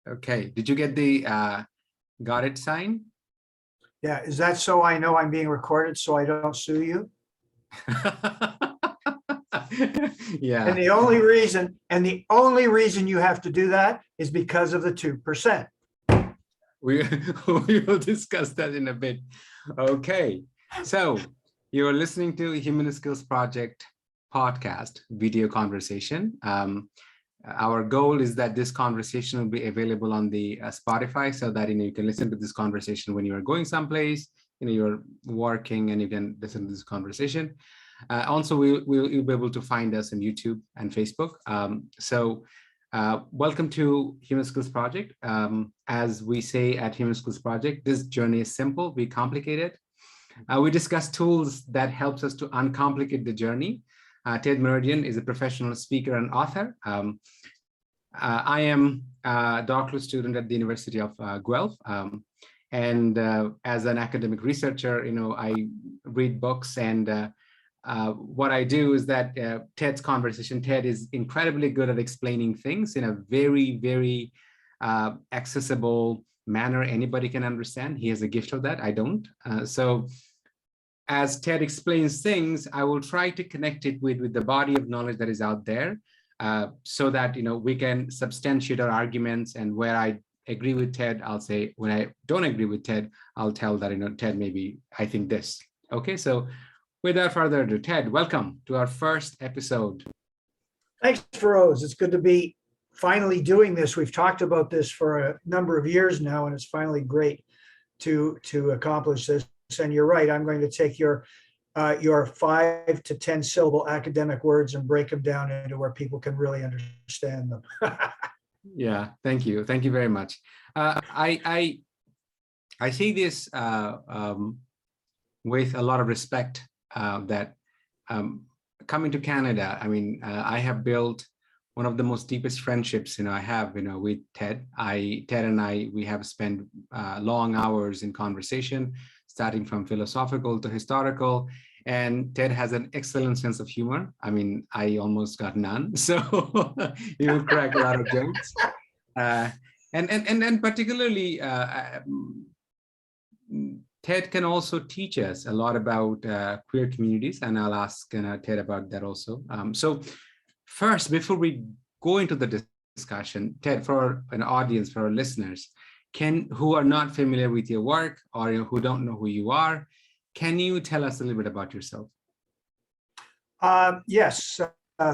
Okay. Did you get the got it sign? Yeah, is that so I know I'm being recorded so I don't sue you? Yeah. And the only reason you have to do that is because of the 2%. We will discuss that in a bit. Okay. So you're listening to Human Skills Project podcast video conversation. Our goal is that this conversation will be available on the Spotify so that you can listen to this conversation when you are going someplace, you're working and you can listen to this conversation. Also, you'll be able to find us on YouTube and Facebook. Welcome to Human Skills Project. As we say at Human Skills Project, this journey is simple, we complicate it. We discuss tools that helps us to uncomplicate the journey. Ted Meridian is a professional speaker and author. I am a doctoral student at the University of Guelph. And as an academic researcher, I read books, and what I do is that Ted is incredibly good at explaining things in a very, very accessible manner anybody can understand. He has a gift of that. I don't. So as Ted explains things, I will try to connect it with the body of knowledge that is out there, so that we can substantiate our arguments. And where I agree with Ted, I'll say. When I don't agree with Ted, I'll tell that Ted, maybe I think this. Okay, so without further ado, Ted, welcome to our first episode. Thanks, Feroz. It's good to be finally doing this. We've talked about this for a number of years now, and it's finally great to accomplish this. And you're right, I'm going to take your 5 to 10 syllable academic words and break them down into where people can really understand them. Yeah, thank you very much. I see this with a lot of respect, that coming to Canada, I have built one of the most deepest friendships I have with Ted. Ted and I, we have spent long hours in conversation, starting from philosophical to historical. And Ted has an excellent sense of humor. I almost got none, so he will crack a lot of jokes. And particularly, Ted can also teach us a lot about queer communities, and I'll ask Ted about that also. So first, before we go into the discussion, Ted, for an audience, for our listeners, who are not familiar with your work, or who don't know who you are, can you tell us a little bit about yourself? Yes,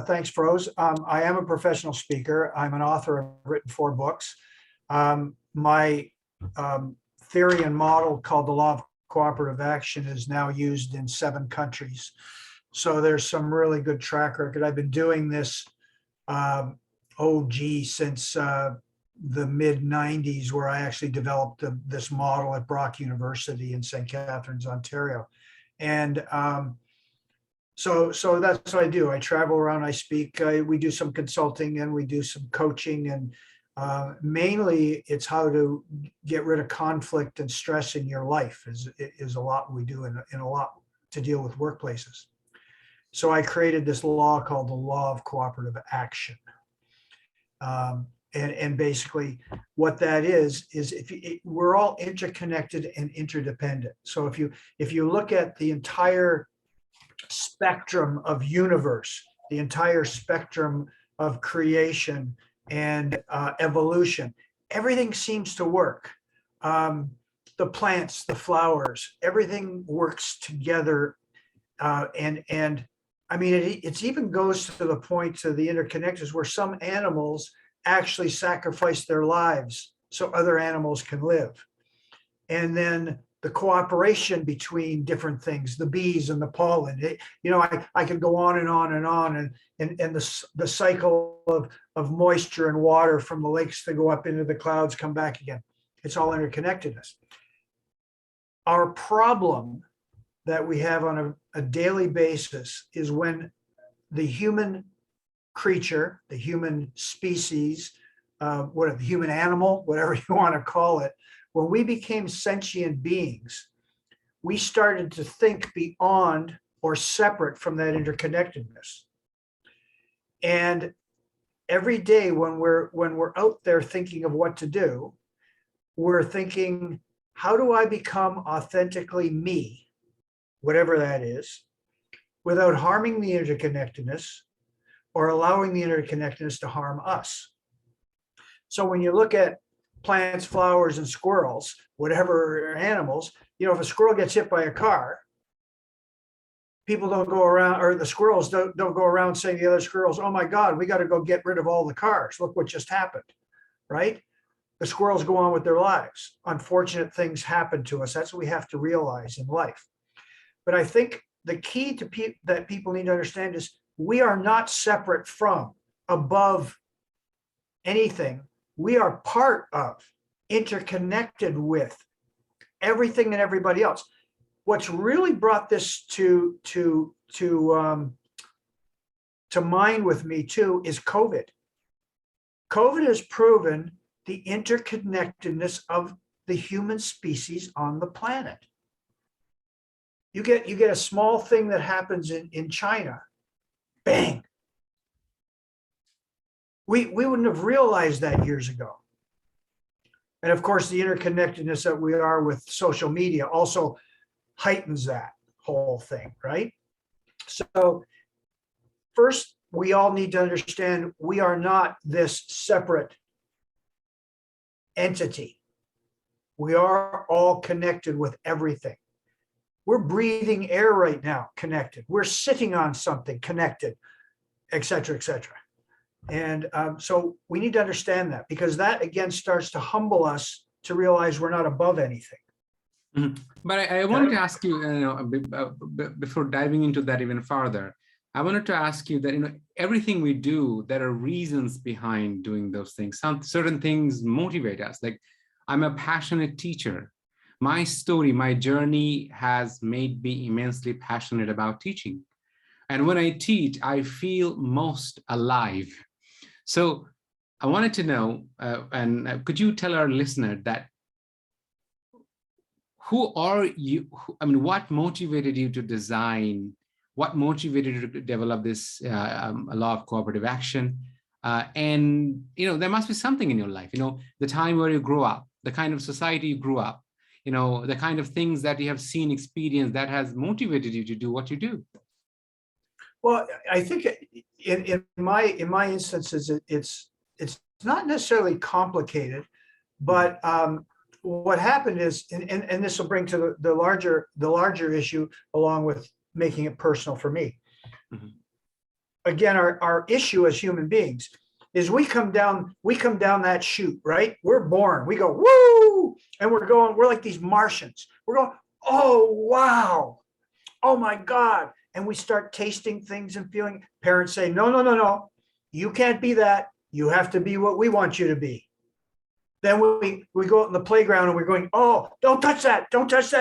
thanks, Feroz. I am a professional speaker. I'm an author. I've written 4 books. My theory and model, called the Law of Cooperative Action, is now used in 7 countries. So there's some really good track record. I've been doing this, since the mid-90s, where I actually developed this model at Brock University in St. Catharines, Ontario. And so that's what I do. I travel around, I speak, we do some consulting, and we do some coaching, and mainly it's how to get rid of conflict and stress in your life is a lot we do in a lot to deal with workplaces. So I created this law called the Law of Cooperative Action. And basically what that is we're all interconnected and interdependent. So if you look at the entire spectrum of universe, the entire spectrum of creation and evolution, everything seems to work. The plants, the flowers, everything works together. And it even goes to the point to the interconnectors where some animals actually sacrifice their lives so other animals can live. And then the cooperation between different things, the bees and the pollen, I could go on and on and on, and the cycle of moisture and water from the lakes to go up into the clouds, come back again. It's all interconnectedness. Our problem that we have on a daily basis is when the human creature, the human species, the human animal, whatever you want to call it, when we became sentient beings, we started to think beyond or separate from that interconnectedness. And every day when we're out there thinking of what to do, we're thinking, how do I become authentically me, whatever that is, without harming the interconnectedness or allowing the interconnectedness to harm us? So when you look at plants, flowers, and squirrels, whatever animals, if a squirrel gets hit by a car, people don't go around, or the squirrels don't go around saying to the other squirrels, oh my God, we got to go get rid of all the cars. Look what just happened, right? The squirrels go on with their lives. Unfortunate things happen to us. That's what we have to realize in life. But I think the key to that people need to understand is we are not separate from, above anything. We are part of, interconnected with everything and everybody else. What's really brought this to mind with me too is COVID. COVID has proven the interconnectedness of the human species on the planet. You get a small thing that happens in China, bang. We wouldn't have realized that years ago. And of course, the interconnectedness that we are with social media also heightens that whole thing, right? So first, we all need to understand we are not this separate entity. We are all connected with everything. We're breathing air right now, connected. We're sitting on something, connected, et cetera, et cetera. And so we need to understand that, because that again starts to humble us to realize we're not above anything. Mhm. But I wanted to ask you, before diving into that even further, I wanted to ask you that, everything we do, there are reasons behind doing those things. Certain things motivate us. Like, I'm a passionate teacher. My story, my journey has made me immensely passionate about teaching. And when I teach, I feel most alive. So I wanted to know, could you tell our listener that who are you? What motivated you to design? What motivated you to develop this law of cooperative action? And there must be something in your life. The time where you grew up, the kind of society you grew up, the kind of things that you have seen, experienced that has motivated you to do what you do. Well, I think in my instances, it's not necessarily complicated, but what happened is, and this will bring to the larger issue, along with making it personal for me. Mm-hmm. Again, our issue as human beings is we come down that chute, right? We're born, we go, woo, and we're like these Martians. We're going, oh, wow, oh my God. And we start tasting things and feeling. Parents say, no, you can't be that. You have to be what we want you to be. Then we go out in the playground and we're going, oh, don't touch that,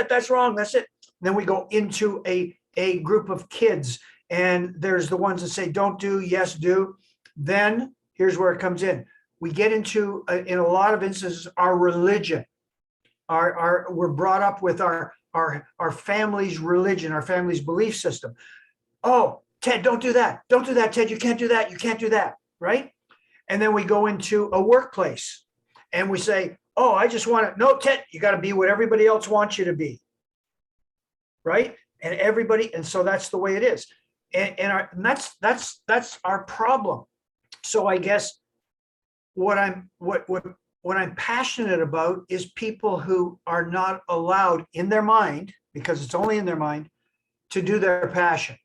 that's wrong, that's it. And then we go into a group of kids, and there's the ones that say, don't do, yes, do. Then here's where it comes in. We get into, in a lot of instances, our religion. We're brought up with our family's religion, our family's belief system. Oh, Ted, don't do that. Don't do that, Ted. You can't do that. You can't do that, right? And then we go into a workplace and we say, oh, I just want to, no, Ted, you got to be what everybody else wants you to be, right? And so that's the way it is. And that's our problem. So I guess what I'm passionate about is people who are not allowed in their mind, because it's only in their mind, to do their passion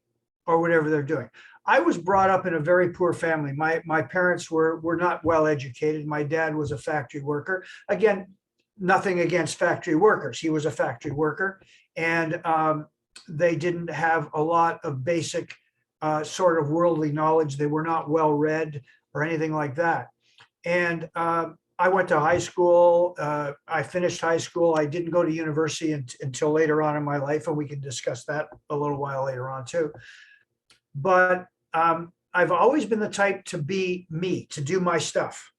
or whatever they're doing. I was brought up in a very poor family. My parents were not well educated. My dad was a factory worker. Again, nothing against factory workers. He was a factory worker, and they didn't have a lot of basic sort of worldly knowledge. They were not well read or anything like that. And I went to high school. I finished high school. I didn't go to university until later on in my life, and we can discuss that a little while later on too. But I've always been the type to be me, to do my stuff.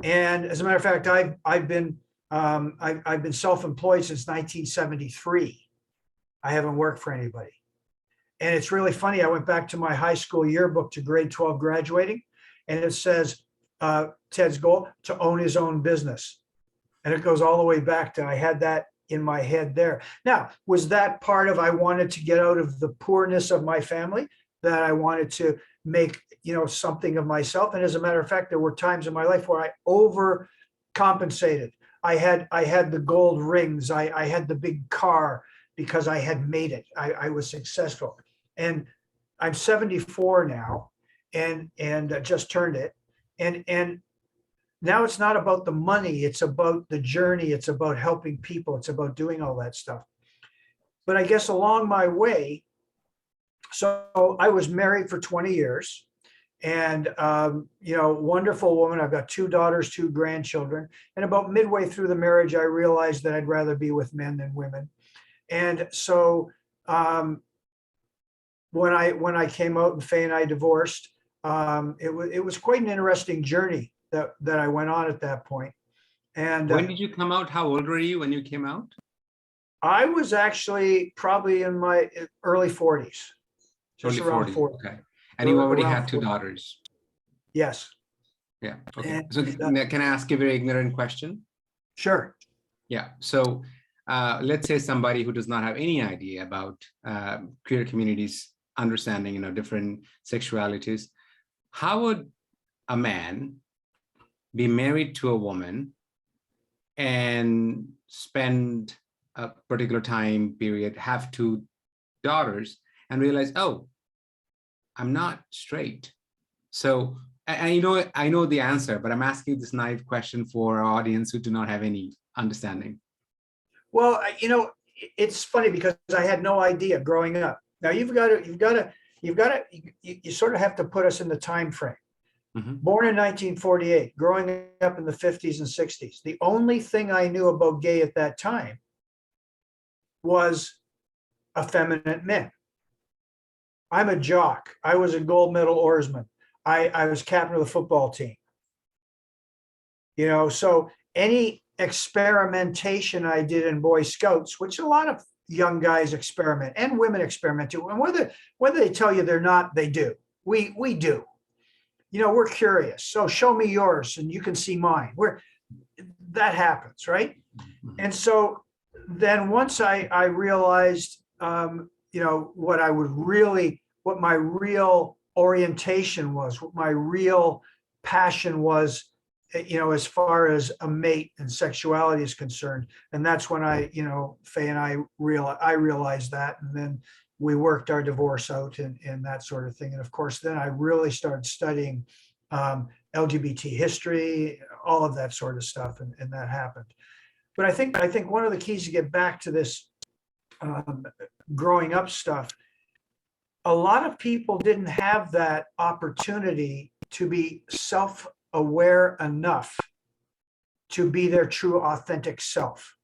And as a matter of fact, I've been self-employed since 1973. I haven't worked for anybody. And it's really funny. I went back to my high school yearbook to grade 12 graduating, and it says Ted's goal to own his own business. And it goes all the way back to, I had that in my head there. Now, was that part of, I wanted to get out of the poorness of my family, that I wanted to make, something of myself? And as a matter of fact, there were times in my life where I overcompensated. I had the gold rings. I had the big car because I had made it. I was successful. And I'm 74 now, and just turned it. And now it's not about the money. It's about the journey. It's about helping people. It's about doing all that stuff. But I guess along my way, so I was married for 20 years, and wonderful woman. I've got 2 daughters, 2 grandchildren. And about midway through the marriage, I realized that I'd rather be with men than women. And so when I came out and Faye and I divorced, it was quite an interesting journey that I went on at that point. And when did you come out? How old were you when you came out? I was actually probably in my early 40s, just Early around 40s. 40. Okay. And you already Around had 2 40. daughters. Yes. Yeah. Okay. And, So can I ask a very ignorant question? Sure. Yeah. So let's say somebody who does not have any idea about queer communities understanding, different sexualities. How would a man be married to a woman and spend a particular time period, have 2 daughters, and realize, oh, I'm not straight? So I know the answer, but I'm asking this naive question for our audience who do not have any understanding. Well, it's funny because I had no idea growing up. Now you sort of have to put us in the time frame. Mm-hmm. Born in 1948, growing up in the 50s and 60s. The only thing I knew about gay at that time was effeminate men. I'm a jock. I was a gold medal oarsman. I was captain of the football team. So any experimentation I did in Boy Scouts, which a lot of young guys experiment and women experiment too, and whether they tell you they're not, they do. We do. We're curious. So show me yours and you can see mine. That happens, right? Mm-hmm. And so then once I realized, what my real orientation was, what my real passion was, as far as a mate and sexuality is concerned. And that's when Faye and I realized that. And then we worked our divorce out and that sort of thing. And of course, then I really started studying LGBT history, all of that sort of stuff. And that happened. But I think one of the keys to get back to this growing up stuff, a lot of people didn't have that opportunity to be self-aware enough to be their true, authentic self.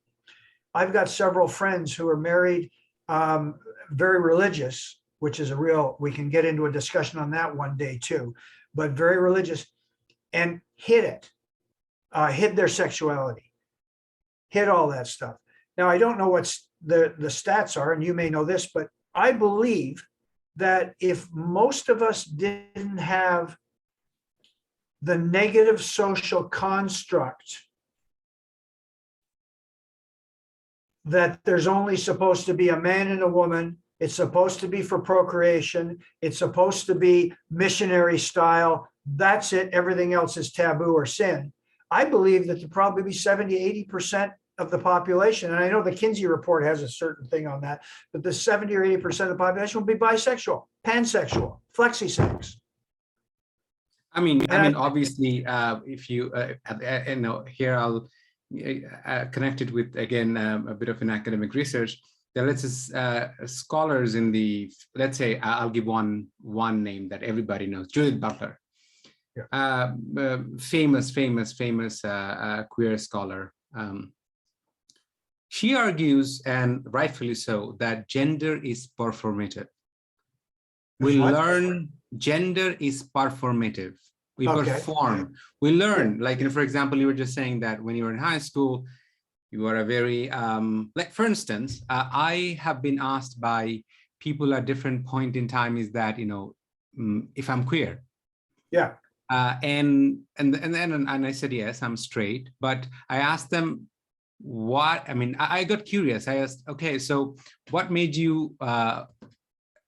I've got several friends who are married, very religious, which is we can get into a discussion on that one day too, but very religious, and hid their sexuality, hid all that stuff. Now, I don't know what the stats are, and you may know this, but I believe that if most of us didn't have the negative social construct that there's only supposed to be a man and a woman, it's supposed to be for procreation, it's supposed to be missionary style, that's it, everything else is taboo or sin. I believe that there'd probably be 70, 80% of the population, and I know the Kinsey report has a certain thing on that, but the 70 or 80% of the population will be bisexual, pansexual, flexisex. I mean, obviously, if you, here I'll connect it with, again, a bit of an academic research. There are scholars in let's say, I'll give one name that everybody knows, Judith Butler. Yeah. Famous queer scholar. She argues, and rightfully so, that gender is performative. We learn gender is performative. We perform. We learn, for example, you were just saying that when you were in high school, you are a very, for instance, I have been asked by people at different point in time is that, if I'm queer. Yeah. And I said, yes, I'm straight. But I asked them I got curious. I asked, okay, so what made you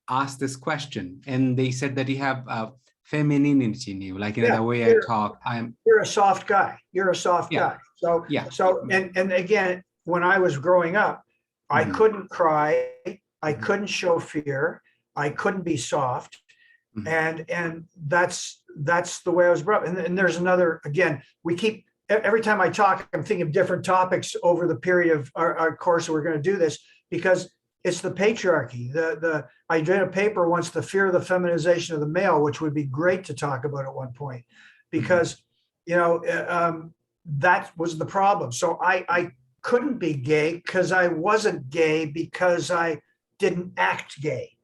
ask this question? And they said that you have femininity in you, like the way I talk. You're a soft guy. You're a soft guy. So, yeah. And again, when I was growing up, I couldn't cry. I couldn't show fear. I couldn't be soft. And that's the way I was brought up. And there's another, again, every time I talk, I'm thinking of different topics over the period of our course that we're going to do this, because it's the patriarchy. I read a paper once, the fear of the feminization of the male, which would be great to talk about at one point, because, that was the problem. So I couldn't be gay because I wasn't gay because I didn't act gay.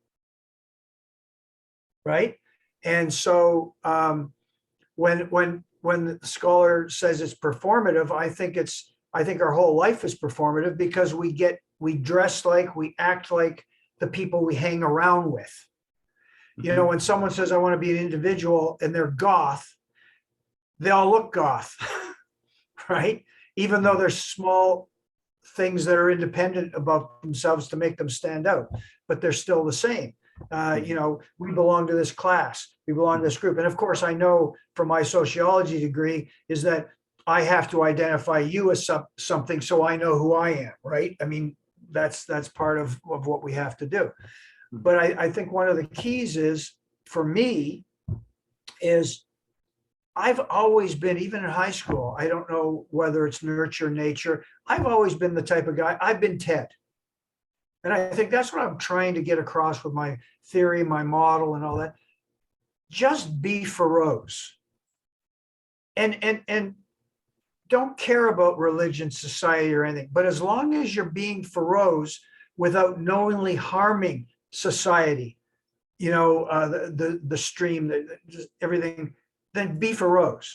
Right. And so when the scholar says it's performative, I think our whole life is performative, because we dress like, we act like the people we hang around with. When someone says, I want to be an individual, and they're goth, they all look goth, right? Even though there's small things that are independent about themselves to make them stand out, but they're still the same. We belong to this class, we belong to this group. And of course, I know from my sociology degree is that I have to identify you as something so I know who I am, right? I mean, that's part of what we have to do. But I think one of the keys is, for me, is I've always been, even in high school, I don't know whether it's nurture, nature, I've always been the type of guy, I've been Ted. And I think that's what I'm trying to get across with my theory, my model, and all that. Just be Feroz. And don't care about religion, society, or anything. But as long as you're being Feroz without knowingly harming society, the stream, just everything, then be Feroz.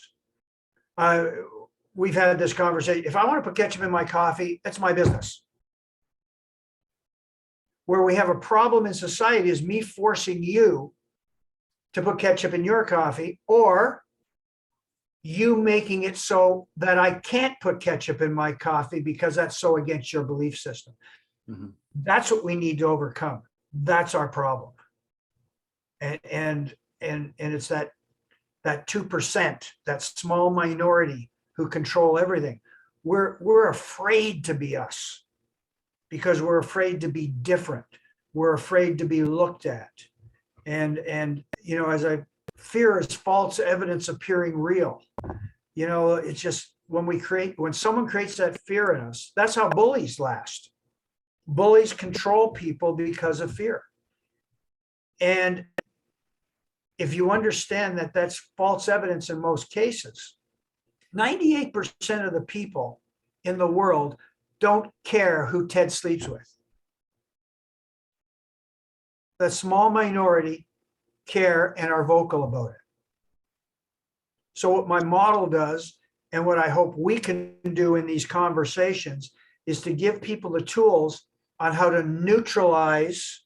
We've had this conversation. If I want to put ketchup in my coffee, that's my business. Where we have a problem in society is me forcing you to put ketchup in your coffee, or you making it so that I can't put ketchup in my coffee because that's so against your belief system. That's what we need to overcome. That's our problem. And it's that 2%, that small minority who control everything. We're afraid to be us, because we're afraid to be different. We're afraid to be looked at. And fear is false evidence appearing real. It's just when someone creates that fear in us, that's how bullies last. Bullies control people because of fear. And if you understand that that's false evidence in most cases, 98% of the people in the world don't care who Ted sleeps with. The small minority care and are vocal about it. So what my model does, and what I hope we can do in these conversations, is to give people the tools on how to neutralize,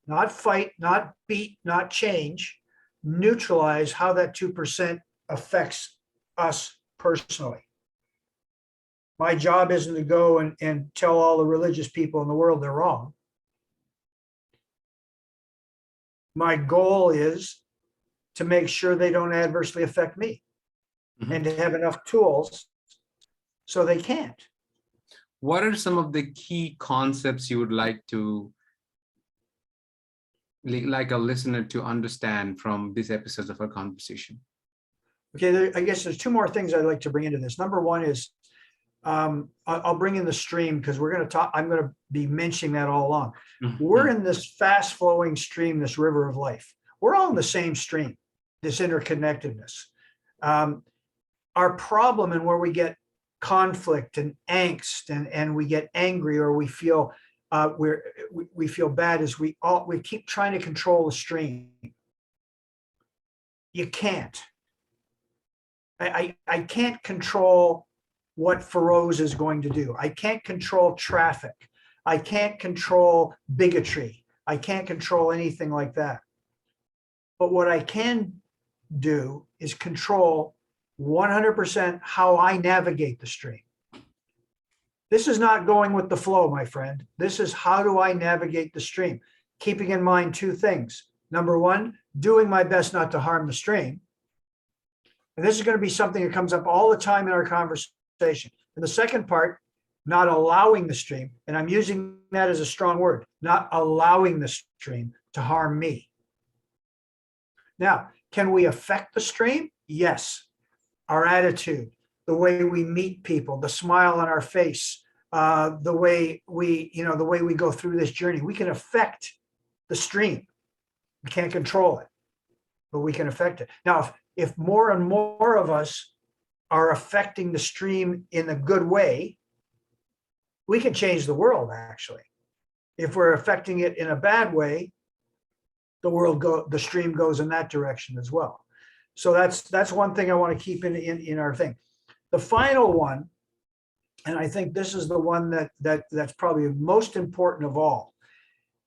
not fight, not beat, not change, neutralize how that 2% affects us personally. My job isn't to go and tell all the religious people in the world they're wrong. My goal is to make sure they don't adversely affect me, and to have enough tools so they can't. What are some of the key concepts you would like a listener to understand from these episodes of our conversation? Okay, I guess there's two more things I'd like to bring into this. Number one is, I'll bring in the stream, because I'm going to be mentioning that all along. We're in this fast flowing stream, this river of life. We're all in the same stream, this interconnectedness. Our problem, and where we get conflict and angst, and we get angry, or we feel we feel bad, is we keep trying to control the stream. You can't. I can't control what Feroz is going to do. I can't control traffic. I can't control bigotry. I can't control anything like that. But what I can do is control 100% how I navigate the stream. This is not going with the flow, my friend. This is how do I navigate the stream, keeping in mind two things. Number one, doing my best not to harm the stream. And this is going to be something that comes up all the time in our conversation. And the second part, not allowing the stream, and I'm using that as a strong word, not allowing the stream to harm me. Now, can we affect the stream? Yes. Our attitude, the way we meet people, the smile on our face, the way we go through this journey, we can affect the stream. We can't control it, but we can affect it. Now, if more and more of us are affecting the stream in a good way, we can change the world, actually. If we're affecting it in a bad way, the stream goes in that direction as well. So that's one thing I want to keep in our thing. The final one, and I think this is the one that's probably most important of all,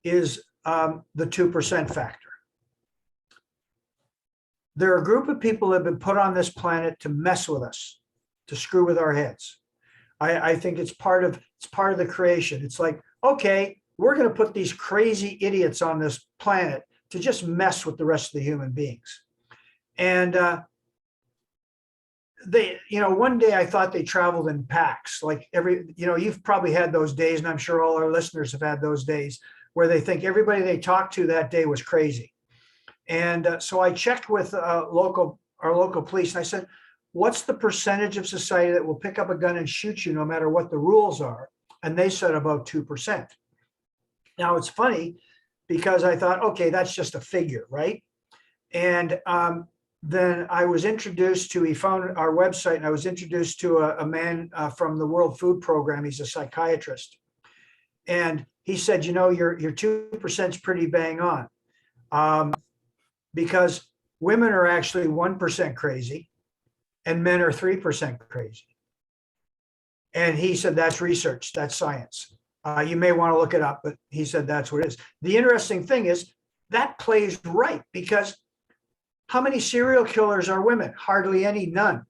is the 2% factor. There are a group of people that have been put on this planet to mess with us, to screw with our heads. I think it's part of the creation. It's like, okay, we're going to put these crazy idiots on this planet to just mess with the rest of the human beings. And one day I thought they traveled in packs, like you've probably had those days, and I'm sure all our listeners have had those days where they think everybody they talked to that day was crazy. And so I checked with our local police, and I said, what's the percentage of society that will pick up a gun and shoot you no matter what the rules are? And they said about 2%. Now it's funny because I thought, okay, that's just a figure, right? And then I was introduced to, he found our website, and I was introduced to a man from the World Food Program. He's a psychiatrist. And he said, your 2% is pretty bang on, because women are actually 1% crazy and men are 3% crazy. And he said, that's research, that's science. You may want to look it up, but he said that's what it is. The interesting thing is that plays right, because how many serial killers are women? Hardly any, none.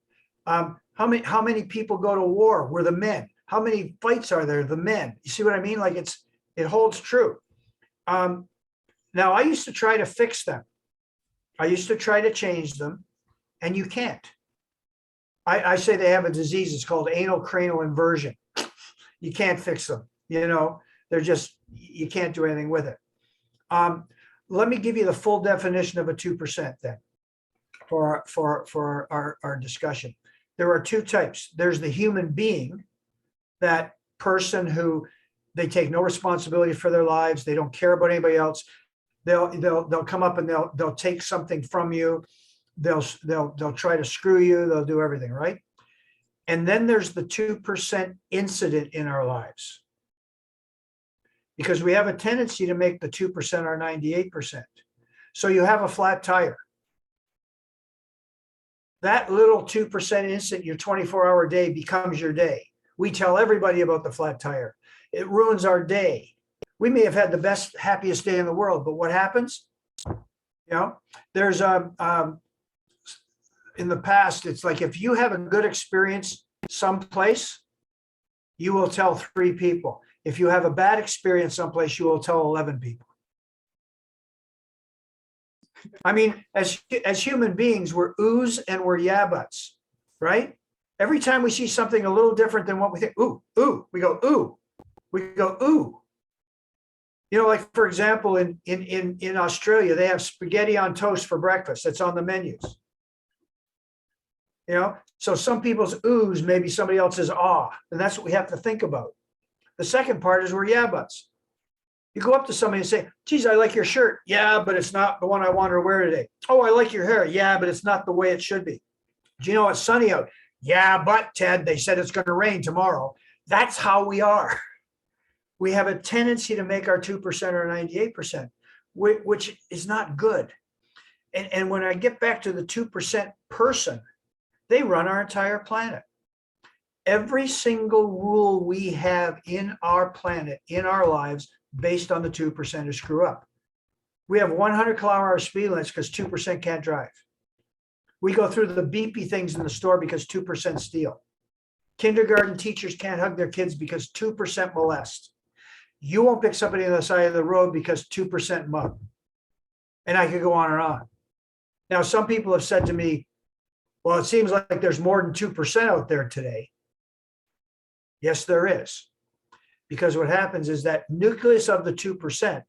How many people go to war were the men? How many fights are there? The men. You see what I mean? Like it holds true. Now I used to try to fix them. I used to try to change them, and you can't. I say they have a disease. It's called anal cranial inversion. You can't fix them. They're just, you can't do anything with it. Let me give you the full definition of a 2% then for our discussion. There are two types. There's the human being, that person who they take no responsibility for their lives. They don't care about anybody else. They'll come up and they'll take something from you. They'll try to screw you. They'll do everything, right? And then there's the 2% incident in our lives, because we have a tendency to make the 2% our 98%. So you have a flat tire. That little 2% incident, your 24-hour day becomes your day. We tell everybody about the flat tire. It ruins our day. We may have had the best, happiest day in the world, but what happens? There's in the past, it's like if you have a good experience someplace, you will tell 3 people. If you have a bad experience someplace, you will tell 11 people. I mean, as human beings, we're oohs and we're yeah buts, right? Every time we see something a little different than what we think, ooh, we go, ooh. We go, ooh. Like, for example, in Australia, they have spaghetti on toast for breakfast. That's on the menus. So some people's oohs may be somebody else's ah, and that's what we have to think about. The second part is we're yeah buts. You go up to somebody and say, geez, I like your shirt. Yeah, but it's not the one I want to wear today. Oh, I like your hair. Yeah, but it's not the way it should be. Do you know it's sunny out? Yeah, but Ted, they said it's going to rain tomorrow. That's how we are. We have a tendency to make our 2% or 98%, which is not good. And when I get back to the 2% person, they run our entire planet. Every single rule we have in our planet, in our lives, based on the 2% who screw up. We have 100-kilometer-hour speed limits because 2% can't drive. We go through the beepy things in the store because 2% steal. Kindergarten teachers can't hug their kids because 2% molest. You won't pick somebody on the side of the road because 2% mug. And I could go on and on. Now, some people have said to me, well, it seems like there's more than 2% out there today. Yes, there is. Because what happens is that nucleus of the 2%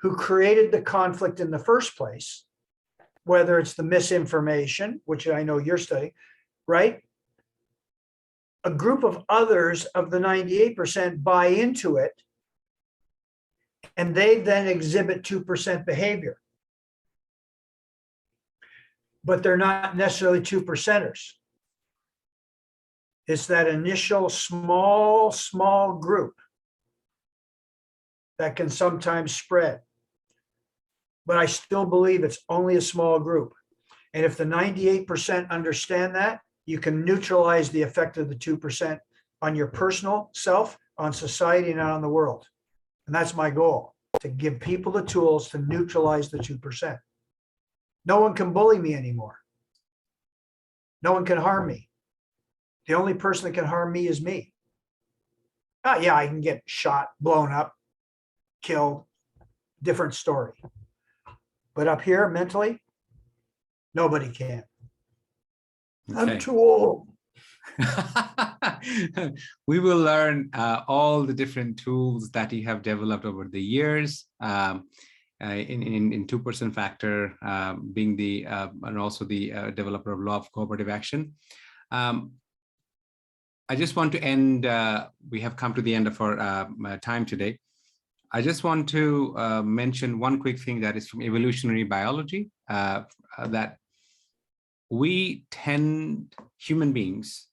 who created the conflict in the first place, whether it's the misinformation, which I know you're studying, right? A group of others of the 98% buy into it, and they then exhibit 2% behavior. But they're not necessarily 2%ers. It's that initial small group that can sometimes spread. But I still believe it's only a small group. And if the 98% understand that, you can neutralize the effect of the 2% on your personal self, on society, and on the world. And that's my goal, to give people the tools to neutralize the 2%. No one can bully me anymore. No one can harm me. The only person that can harm me is me. Oh, yeah, I can get shot, blown up, killed, different story. But up here, mentally, nobody can. Okay. I'm too old. We will learn all the different tools that you have developed over the years. In 2% factor, being the and also the developer of law of cooperative action. I just want to end, we have come to the end of our time today. I just want to mention one quick thing that is from evolutionary biology, that human beings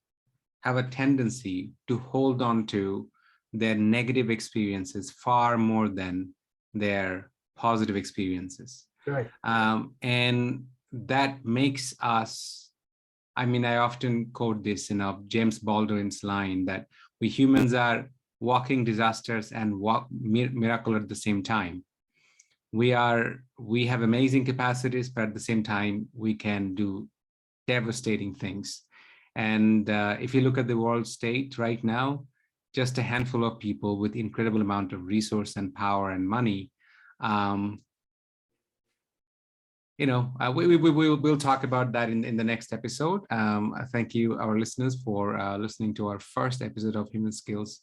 have a tendency to hold on to their negative experiences far more than their positive experiences. Right. And that makes us, I mean, I often quote this, James Baldwin's line that we humans are walking disasters and miracle at the same time. We have amazing capacities, but at the same time, we can do devastating things. And if you look at the world state right now, just a handful of people with incredible amount of resource and power and money. We'll talk about that in the next episode. Thank you, our listeners, for listening to our first episode of Human Skills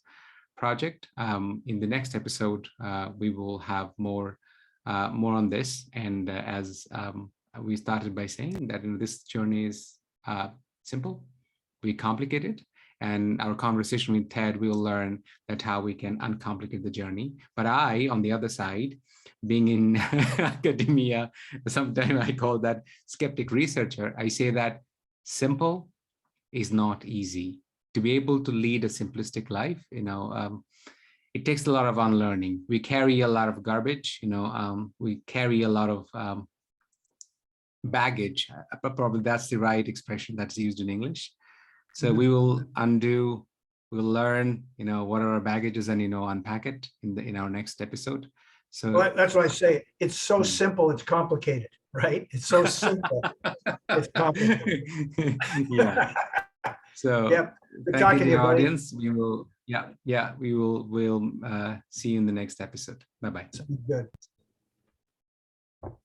Project. In the next episode, we will have more on this. And as we started by saying that this journey is simple, we complicate it. And our conversation with Ted, we'll learn that how we can uncomplicate the journey. But I, on the other side, being in academia, sometimes I call that skeptic researcher. I say that simple is not easy. To be able to lead a simplistic life, it takes a lot of unlearning. We carry a lot of garbage, we carry a lot of baggage, but probably that's the right expression that's used in English. So we will undo, we'll learn, what are our baggages and, unpack it in our next episode. So well, that's what I say. It's so simple, it's complicated, right? It's so simple, it's complicated. Yeah. So yep. thank you to the audience. We will, we'll see you in the next episode. Bye-bye. Good.